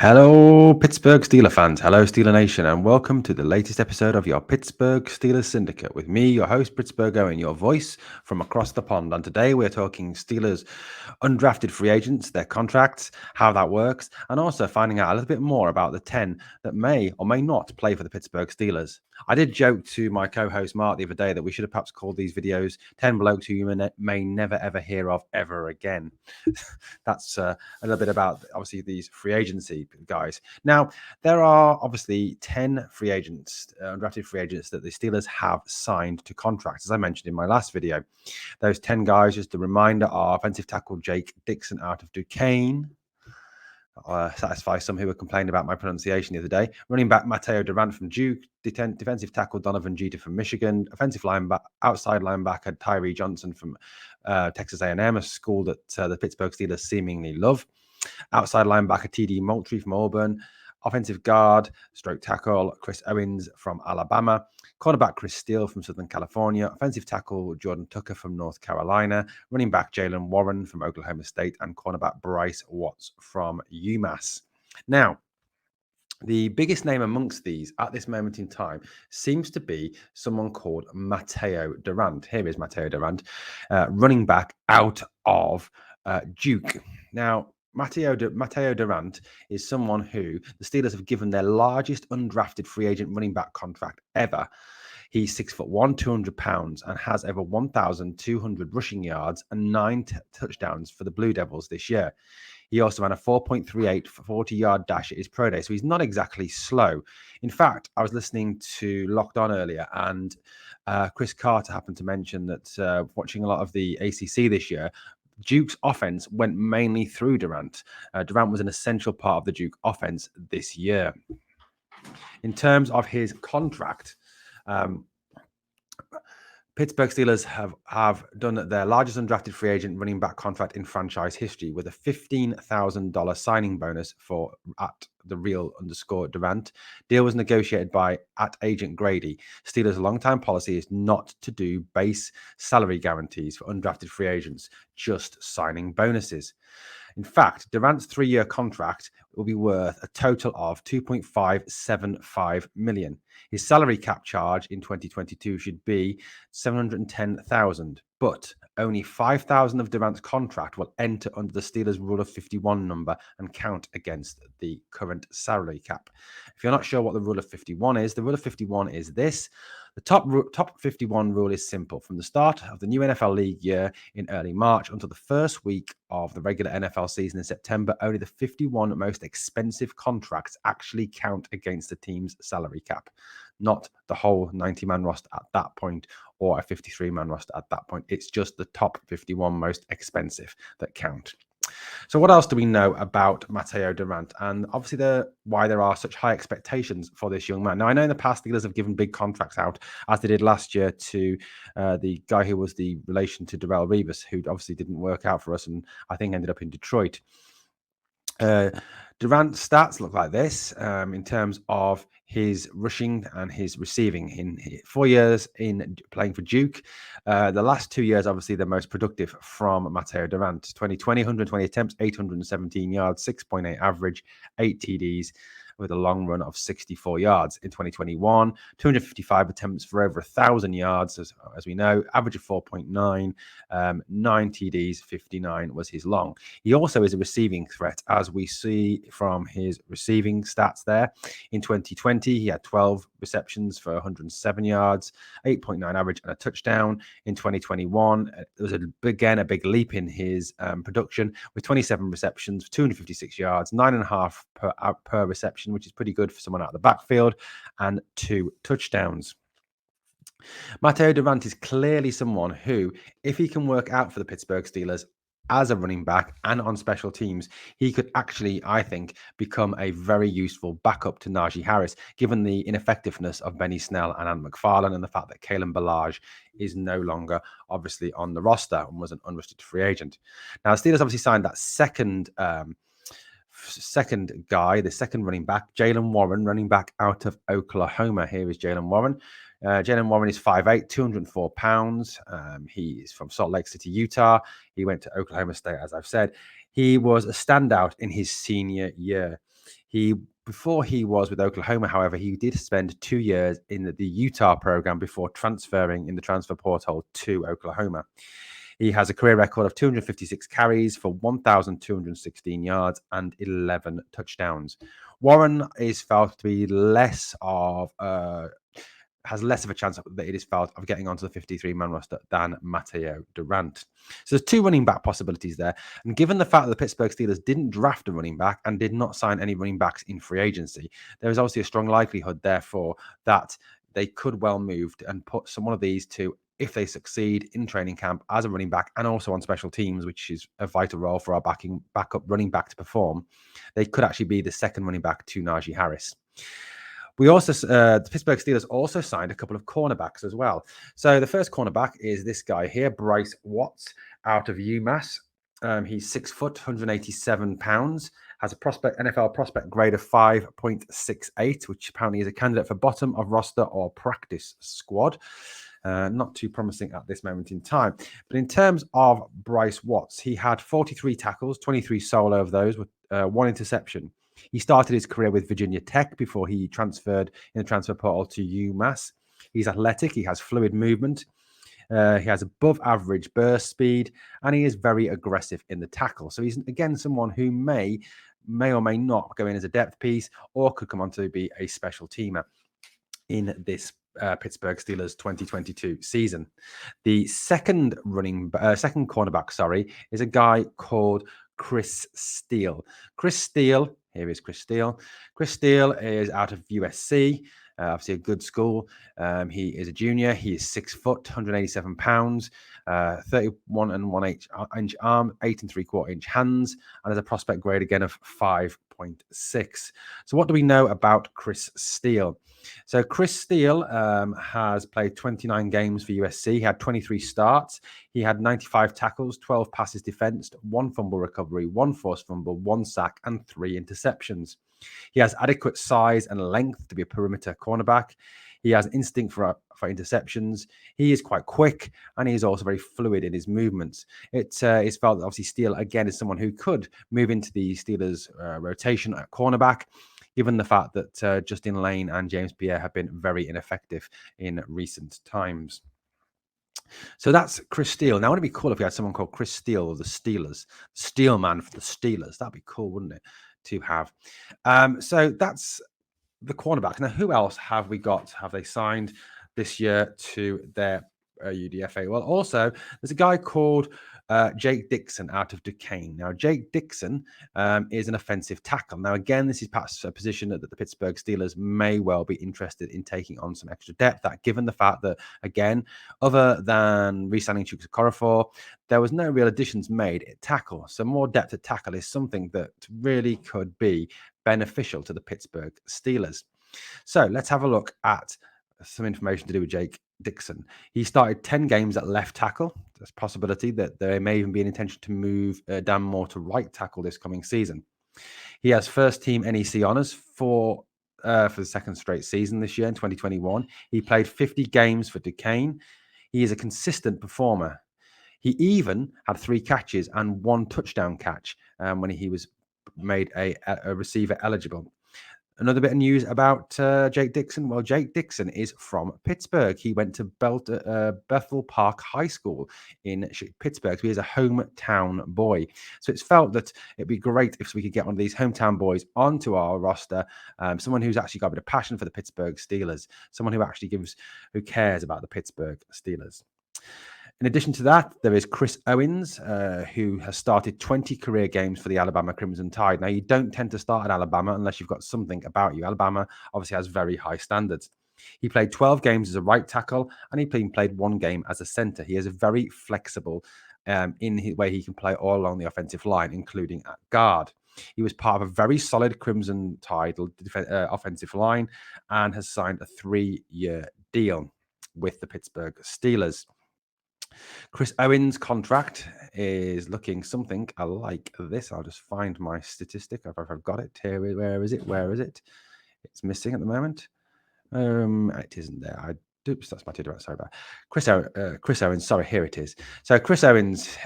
Hello, Pittsburgh Steelers fans. Hello, Steeler Nation, and welcome to the latest episode of your Pittsburgh Steelers Syndicate with me, your host, Pittsburgh Owen, your voice from across the pond. And today we're talking Steelers undrafted free agents, their contracts, how that works, and also finding out a little bit more about the 10 that may or may not play for the Pittsburgh Steelers. I did joke to my co-host Mark the other day that we should have perhaps called these videos 10 blokes who you may never ever hear of ever again. That's a little bit about obviously these free agency guys. Now, there are obviously 10 free agents, undrafted free agents that the Steelers have signed to contracts, as I mentioned in my last video. Those 10 guys, just a reminder, are offensive tackle Jake Dixon out of Duquesne. Satisfy some who were complaining about my pronunciation the other day. Running back Matteo Durant from Duke, defensive tackle Donovan Jeter from Michigan, offensive outside linebacker Tyree Johnson from Texas A&M, a school that the Pittsburgh Steelers seemingly love. Outside linebacker TD Moultrie from Auburn, offensive guard, stroke tackle Chris Owens from Alabama, cornerback Chris Steele from Southern California, offensive tackle Jordan Tucker from North Carolina, running back Jalen Warren from Oklahoma State, and cornerback Bryce Watts from UMass. Now, the biggest name amongst these at this moment in time seems to be someone called Matteo Durant. Here is Matteo Durant, running back out of Duke. Now, Matteo Durant is someone who the Steelers have given their largest undrafted free agent running back contract ever. He's 6'1", 200 pounds, and has over 1,200 rushing yards and 9 touchdowns for the Blue Devils this year. He also ran a 4.38 40-yard dash at his pro day, so he's not exactly slow. In fact, I was listening to Locked On earlier, and Chris Carter happened to mention that watching a lot of the ACC this year, Duke's offense went mainly through Durant. Durant was an essential part of the Duke offense this year. In terms of his contract, Pittsburgh Steelers have done their largest undrafted free agent running back contract in franchise history with a $15,000 signing bonus for at the real _Durant. Deal was negotiated by at Agent Grady. Steelers' longtime policy is not to do base salary guarantees for undrafted free agents, just signing bonuses. In fact, Durant's 3-year contract will be worth a total of $2.575 million. His salary cap charge in 2022 should be $710,000, but only $5,000 of Durant's contract will enter under the Steelers' Rule of 51 number and count against the current salary cap. If you're not sure what the Rule of 51 is, the Rule of 51 is this. The top 51 rule is simple. From the start of the new NFL league year in early March until the first week of the regular NFL season in September, only the 51 most expensive contracts actually count against the team's salary cap, not the whole 90-man roster at that point or a 53-man roster at that point. It's just the top 51 most expensive that count. So what else do we know about Matteo Durant? And obviously why there are such high expectations for this young man. Now, I know in the past, the Steelers have given big contracts out, as they did last year to the guy who was the relation to Darrelle Revis, who obviously didn't work out for us and I think ended up in Detroit. Durant's stats look like this in terms of his rushing and his receiving. In 4 years in playing for Duke, the last 2 years, obviously, the most productive from Matteo Durant. 2020, 120 attempts, 817 yards, 6.8 average, 8 TDs, with a long run of 64 yards. In 2021, 255 attempts for over 1,000 yards, as we know, average of 4.9, 9 TDs, 59 was his long. He also is a receiving threat, as we see from his receiving stats there. In 2020, he had 12 receptions for 107 yards, 8.9 average, and a touchdown. In 2021, there was again a big leap in his production with 27 receptions, 256 yards, 9.5 per reception, which is pretty good for someone out of the backfield, and 2 touchdowns. Matteo Durant is clearly someone who, if he can work out for the Pittsburgh Steelers as a running back and on special teams, he could actually, I think, become a very useful backup to Najee Harris, given the ineffectiveness of Benny Snell and Ant McFarlane and the fact that Kalen Ballage is no longer obviously on the roster and was an unrestricted free agent. Now, the Steelers obviously signed that second guy, the second running back, Jalen Warren, running back out of Oklahoma. Here is Jalen Warren. Jalen Warren is 5'8", 204 pounds. He is from Salt Lake City, Utah. He went to Oklahoma State, as I've said. He was a standout in his senior year. Before he was with Oklahoma, however, he did spend 2 years in the Utah program before transferring in the transfer portal to Oklahoma. He has a career record of 256 carries for 1,216 yards and 11 touchdowns. Warren is felt to be has less of a chance that it is felt of getting onto the 53-man roster than Matteo Durant. So there's 2 running back possibilities there. And given the fact that the Pittsburgh Steelers didn't draft a running back and did not sign any running backs in free agency, there is obviously a strong likelihood, therefore, that they could well move and put one of these two, if they succeed in training camp, as a running back and also on special teams, which is a vital role for our backup running back to perform. They could actually be the second running back to Najee Harris. We also, the Pittsburgh Steelers also signed a couple of cornerbacks as well. So the first cornerback is this guy here, Bryce Watts, out of UMass. He's 6 foot, 187 pounds, has a NFL prospect grade of 5.68, which apparently is a candidate for bottom of roster or practice squad. Not too promising at this moment in time. But in terms of Bryce Watts, he had 43 tackles, 23 solo of those with 1 interception. He started his career with Virginia Tech before he transferred in the transfer portal to UMass. He's athletic. He has fluid movement. He has above average burst speed, and he is very aggressive in the tackle. So he's, again, someone who may or may not go in as a depth piece or could come on to be a special teamer in this Pittsburgh Steelers 2022 season. The second cornerback, is a guy called Chris Steele. Here is Chris Steele. Chris Steele is out of USC, obviously a good school. He is a junior. He is 6 foot, 187 pounds, 31 and 1/8 arm, 8 3/4 inch hands, and has a prospect grade again of 5.6. So what do we know about Chris Steele? So Chris Steele has played 29 games for USC. He had 23 starts. He had 95 tackles, 12 passes defensed, 1 fumble recovery, 1 forced fumble, 1 sack, and 3 interceptions. He has adequate size and length to be a perimeter cornerback. He has instinct for interceptions. He is quite quick, and he is also very fluid in his movements. It is felt that obviously Steele, again, is someone who could move into the Steelers' rotation at cornerback, given the fact that Justin Lane and James Pierre have been very ineffective in recent times. So that's Chris Steele. Now, wouldn't it be cool if we had someone called Chris Steele of the Steelers? Steel man for the Steelers. That'd be cool, wouldn't it, to have? So that's the cornerbacks. Now, who else have we got? Have they signed this year to their UDFA? Well, also, there's a guy called Jake Dixon out of Duquesne. Now, Jake Dixon is an offensive tackle. Now, again, this is perhaps a position that the Pittsburgh Steelers may well be interested in taking on some extra depth at, given the fact that, again, other than re-signing Chukwuka Okorafor, there was no real additions made at tackle. So more depth at tackle is something that really could be beneficial to the Pittsburgh Steelers. So let's have a look at some information to do with Jake Dixon. He started 10 games at left tackle. There's a possibility that there may even be an intention to move Dan Moore to right tackle this coming season. He has first team NEC honors for the second straight season this year in 2021. He played 50 games for Duquesne. He is a consistent performer. He even had 3 catches and 1 touchdown catch when he was made a receiver eligible. Another bit of news about Jake Dixon. Well, Jake Dixon is from Pittsburgh. He went to Bethel Park High School in Pittsburgh. So he is a hometown boy. So it's felt that it'd be great if we could get one of these hometown boys onto our roster. Someone who's actually got a bit of passion for the Pittsburgh Steelers. Someone who cares about the Pittsburgh Steelers. In addition to that, there is Chris Owens, who has started 20 career games for the Alabama Crimson Tide. Now, you don't tend to start at Alabama unless you've got something about you. Alabama obviously has very high standards. He played 12 games as a right tackle, and he played 1 game as a center. He is very flexible in his way he can play all along the offensive line, including at guard. He was part of a very solid Crimson Tide offensive line and has signed a 3-year deal with the Pittsburgh Steelers. Chris Owens' contract is looking something like this. I'll just find my statistic. If I've got it here, where is it? It's missing at the moment. It isn't there. Oops, that's Matteo Durant. Sorry about Chris Owens. Sorry, here it is. So Chris Owens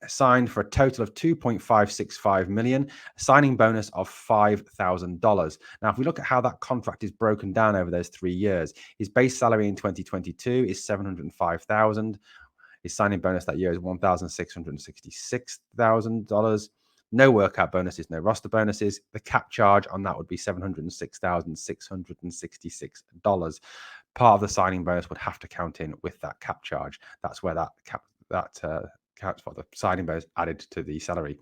signed for a total of $2.565 million, a signing bonus of $5,000. Now, if we look at how that contract is broken down over those 3 years, his base salary in 2022 is $705,000. His signing bonus that year is $1,666,000. No workout bonuses, no roster bonuses. The cap charge on that would be $706,666. Part of the signing bonus would have to count in with that cap charge. That's where counts for the signing bonus added to the salary.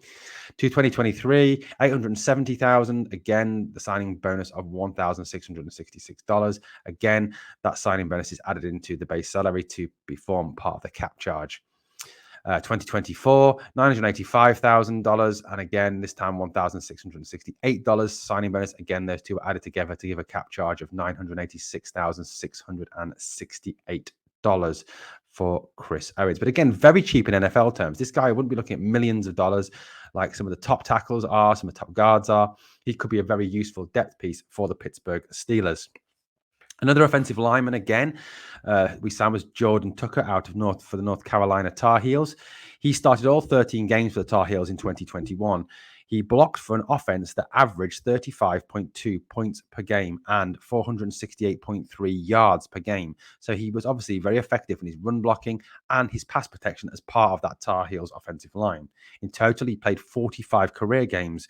To 2023, $870,000. Again, the signing bonus of $1,666. Again, that signing bonus is added into the base salary to form part of the cap charge. 2024, $985,000, and again, this time $1,668 signing bonus. Again, those two are added together to give a cap charge of $986,668 for Chris Owens. But again, very cheap in NFL terms. This guy wouldn't be looking at millions of dollars like some of the top tackles are, some of the top guards are. He could be a very useful depth piece for the Pittsburgh Steelers. Another offensive lineman again, we signed was Jordan Tucker for the North Carolina Tar Heels. He started all 13 games for the Tar Heels in 2021. He blocked for an offense that averaged 35.2 points per game and 468.3 yards per game. So he was obviously very effective in his run blocking and his pass protection as part of that Tar Heels offensive line. In total, he played 45 career games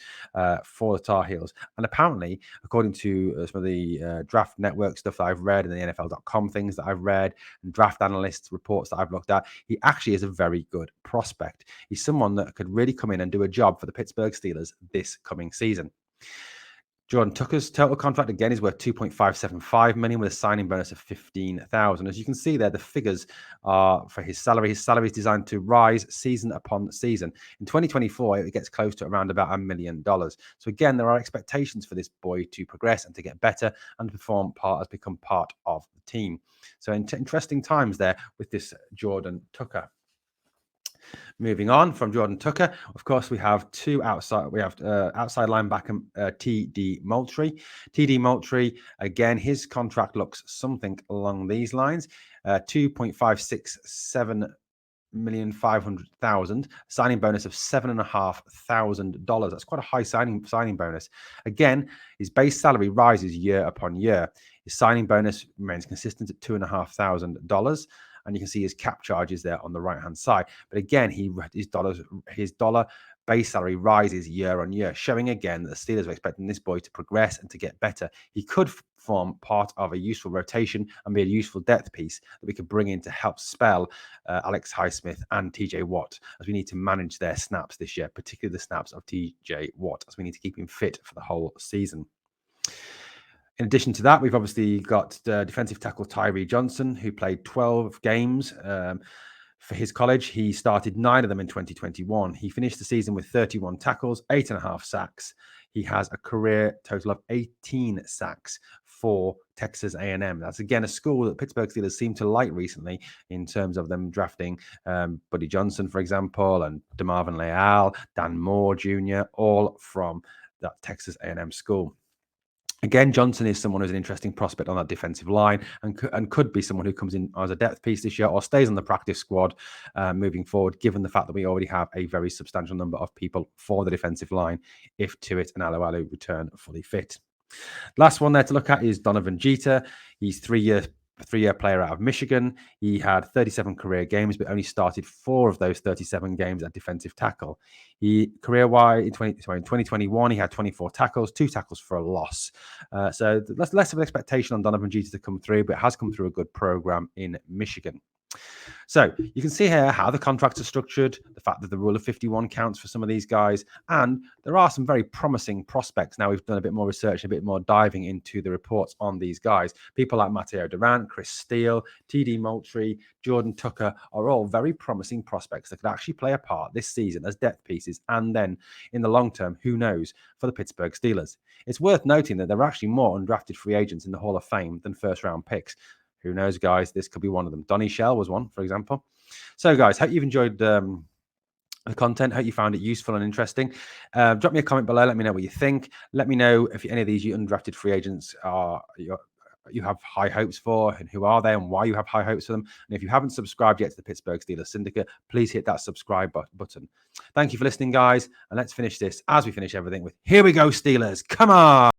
for the Tar Heels. And apparently, according to some of the draft network stuff that I've read and the NFL.com things that I've read and draft analysts reports that I've looked at, he actually is a very good prospect. He's someone that could really come in and do a job for the Pittsburgh Steelers this coming season. Jordan Tucker's total contract again is worth $2.575 million with a signing bonus of $15,000. As you can see there, the figures are for his salary. His salary is designed to rise season upon season. In 2024, it gets close to around about $1 million. So again, there are expectations for this boy to progress and to get better and become part of the team. So interesting times there with this Jordan Tucker. Moving on from Jordan Tucker, of course, we have outside linebacker TD Moultrie. TD Moultrie, again, his contract looks something along these lines: $2.567,500,000, signing bonus of $7,500. That's quite a high signing bonus. Again, his base salary rises year upon year. His signing bonus remains consistent at $2,500. And you can see his cap charges there on the right-hand side. But again, his dollar base salary rises year on year, showing again that the Steelers are expecting this boy to progress and to get better. He could form part of a useful rotation and be a useful depth piece that we could bring in to help spell Alex Highsmith and TJ Watt, as we need to manage their snaps this year, particularly the snaps of TJ Watt, as we need to keep him fit for the whole season. In addition to that, we've obviously got defensive tackle Tyree Johnson, who played 12 games for his college. He started 9 of them in 2021. He finished the season with 31 tackles, 8.5 sacks. He has a career total of 18 sacks for Texas A&M. That's, again, a school that Pittsburgh Steelers seem to like recently in terms of them drafting Buddy Johnson, for example, and DeMarvin Leal, Dan Moore Jr., all from that Texas A&M school. Again, Johnson is someone who's an interesting prospect on that defensive line and could be someone who comes in as a depth piece this year or stays on the practice squad moving forward, given the fact that we already have a very substantial number of people for the defensive line if Tuitt and Alualu return fully fit. Last one there to look at is Donovan Jeter. He's a three-year player out of Michigan. He had 37 career games, but only started 4 of those 37 games at defensive tackle. Career-wide, in 2021, he had 24 tackles, 2 tackles for a loss. So less of an expectation on Donovan Jeter to come through, but has come through a good program in Michigan. So you can see here how the contracts are structured, the fact that the rule of 51 counts for some of these guys, and there are some very promising prospects. Now we've done a bit more research, a bit more diving into the reports on these guys. People like Matteo Durant, Chris Steele, TD Moultrie, Jordan Tucker are all very promising prospects that could actually play a part this season as depth pieces, and then in the long term, who knows, for the Pittsburgh Steelers. It's worth noting that there are actually more undrafted free agents in the Hall of Fame than first-round picks. Who knows, guys? This could be one of them. Donnie Shell was one, for example. So, guys, hope you've enjoyed the content. Hope you found it useful and interesting. Drop me a comment below. Let me know what you think. Let me know if any of these undrafted free agents are you have high hopes for, and who are they and why you have high hopes for them. And if you haven't subscribed yet to the Pittsburgh Steelers Syndicate, please hit that subscribe button. Thank you for listening, guys. And let's finish this, as we finish everything, with here we go, Steelers. Come on.